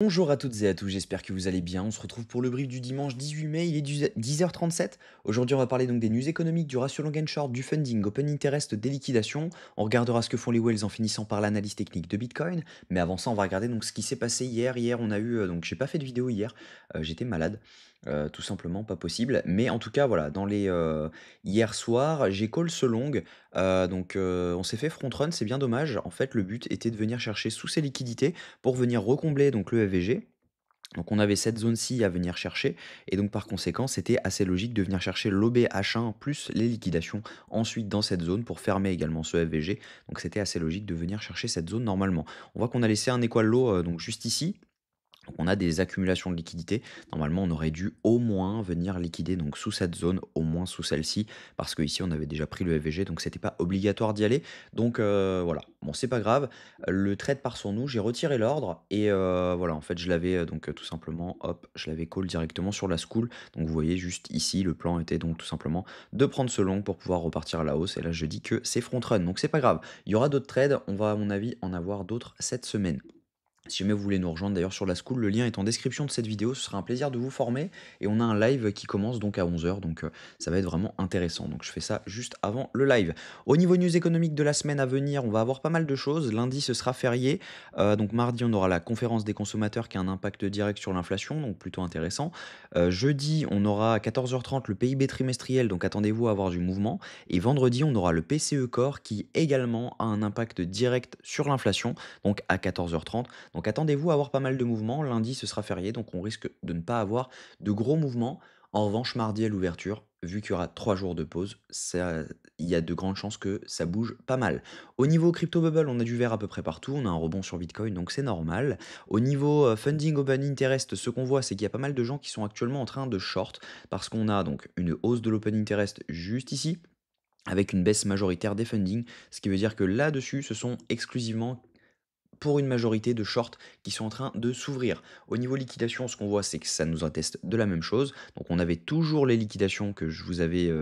Bonjour à toutes et à tous, j'espère que vous allez bien. On se retrouve pour le brief du dimanche 18 mai, il est 10h37. Aujourd'hui, on va parler donc des news économiques, du ratio long and short, du funding, open interest, des liquidations. On regardera ce que font les whales en finissant par l'analyse technique de Bitcoin. Mais avant ça, on va regarder donc ce qui s'est passé hier. Hier, on a eu donc j'ai pas fait de vidéo hier, j'étais malade. Tout simplement pas possible. Mais en tout cas, voilà, dans les hier soir, j'ai call ce long. On s'est fait front run, c'est bien dommage. En fait, le but était de venir chercher sous ces liquidités pour venir recombler donc le FVG. Donc on avait cette zone-ci à venir chercher et donc par conséquent, c'était assez logique de venir chercher l'OBH1 plus les liquidations ensuite dans cette zone pour fermer également ce FVG. Donc c'était assez logique de venir chercher cette zone normalement. On voit qu'on a laissé un equal low donc juste ici. Donc on a des accumulations de liquidités. Normalement, on aurait dû au moins venir liquider donc sous cette zone, au moins sous celle-ci, parce que ici on avait déjà pris le FVG, donc c'était pas obligatoire d'y aller. Donc voilà, bon c'est pas grave. Le trade part sur nous, j'ai retiré l'ordre et voilà, en fait je l'avais tout simplement, hop, je l'avais call directement sur la school. Donc vous voyez juste ici, le plan était donc tout simplement de prendre ce long pour pouvoir repartir à la hausse. Et là je dis que c'est front run, donc c'est pas grave. Il y aura d'autres trades, on va à mon avis en avoir d'autres cette semaine. Si jamais vous voulez nous rejoindre d'ailleurs sur la school, le lien est en description de cette vidéo, ce sera un plaisir de vous former. Et on a un live qui commence donc à 11h, donc ça va être vraiment intéressant. Donc je fais ça juste avant le live. Au niveau news économique de la semaine à venir, on va avoir pas mal de choses. Lundi, ce sera férié. Donc mardi, on aura la conférence des consommateurs qui a un impact direct sur l'inflation, donc plutôt intéressant. Jeudi, on aura à 14h30 le PIB trimestriel, donc attendez-vous à avoir du mouvement. Et vendredi, on aura le PCE Core qui également a un impact direct sur l'inflation, donc à 14h30. Donc attendez-vous à avoir pas mal de mouvements. Lundi, ce sera férié, donc on risque de ne pas avoir de gros mouvements. En revanche, mardi à l'ouverture, vu qu'il y aura 3 jours de pause, il y a de grandes chances que ça bouge pas mal. Au niveau crypto bubble, on a du vert à peu près partout, on a un rebond sur Bitcoin, donc c'est normal. Au niveau funding open interest, ce qu'on voit, c'est qu'il y a pas mal de gens qui sont actuellement en train de short, parce qu'on a donc une hausse de l'open interest juste ici, avec une baisse majoritaire des funding, ce qui veut dire que là-dessus, ce sont exclusivement pour une majorité de shorts qui sont en train de s'ouvrir. Au niveau liquidation, ce qu'on voit, c'est que ça nous atteste de la même chose. Donc on avait toujours les liquidations que je vous avais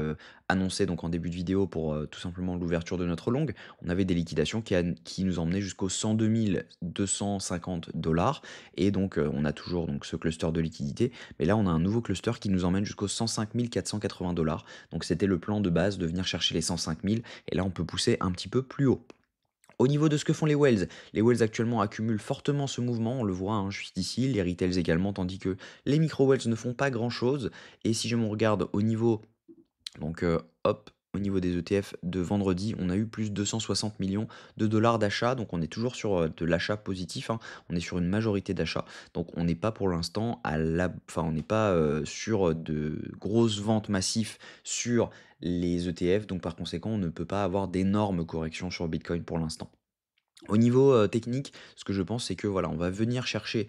annoncées donc en début de vidéo pour tout simplement l'ouverture de notre longue. On avait des liquidations qui nous emmenaient jusqu'aux 102 250 dollars. Et donc on a toujours donc, ce cluster de liquidité. Mais là, on a un nouveau cluster qui nous emmène jusqu'aux 105 480 dollars. Donc c'était le plan de base de venir chercher les 105 000. Et là, on peut pousser un petit peu plus haut. Au niveau de ce que font les whales actuellement accumulent fortement ce mouvement, on le voit juste ici, les retails également, tandis que les micro-whales ne font pas grand-chose. Et si je me regarde au niveau hop, au niveau des ETF de vendredi, on a eu plus de 260 millions de dollars d'achats. Donc on est toujours sur de l'achat positif, hein. On est sur une majorité d'achats. Donc on n'est pas pour l'instant on n'est pas sur de grosses ventes massives sur les ETF. Donc par conséquent, on ne peut pas avoir d'énormes corrections sur Bitcoin pour l'instant. Au niveau technique, ce que je pense, c'est que voilà, on va venir chercher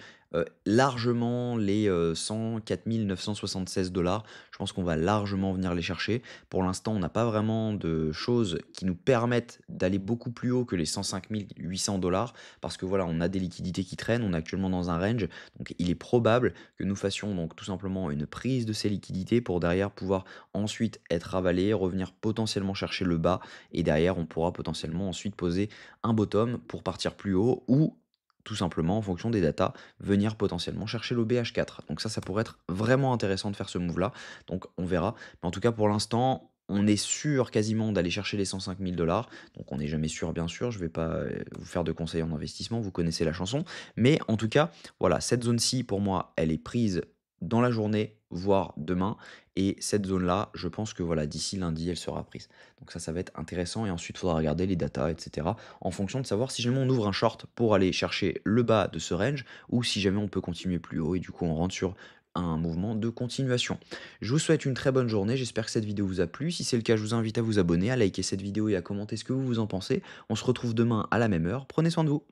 largement les 104 976 dollars. Je pense qu'on va largement venir les chercher. Pour l'instant, on n'a pas vraiment de choses qui nous permettent d'aller beaucoup plus haut que les 105 800 dollars parce que voilà, on a des liquidités qui traînent, on est actuellement dans un range. Donc il est probable que nous fassions donc tout simplement une prise de ces liquidités pour derrière pouvoir ensuite être avalé, revenir potentiellement chercher le bas et derrière on pourra potentiellement ensuite poser un bottom pour partir plus haut ou tout simplement en fonction des datas, venir potentiellement chercher le BH4. Donc ça pourrait être vraiment intéressant de faire ce move là. Donc on verra. Mais en tout cas pour l'instant, on est sûr quasiment d'aller chercher les 105 000 dollars. Donc on n'est jamais sûr bien sûr. Je ne vais pas vous faire de conseils en investissement. Vous connaissez la chanson. Mais en tout cas, voilà, cette zone-ci pour moi, elle est prise dans la journée, voire demain. Et cette zone-là, je pense que voilà, d'ici lundi, elle sera prise. Donc ça va être intéressant. Et ensuite, il faudra regarder les datas, etc. En fonction de savoir si jamais on ouvre un short pour aller chercher le bas de ce range ou si jamais on peut continuer plus haut. Et du coup, on rentre sur un mouvement de continuation. Je vous souhaite une très bonne journée. J'espère que cette vidéo vous a plu. Si c'est le cas, je vous invite à vous abonner, à liker cette vidéo et à commenter ce que vous en pensez. On se retrouve demain à la même heure. Prenez soin de vous.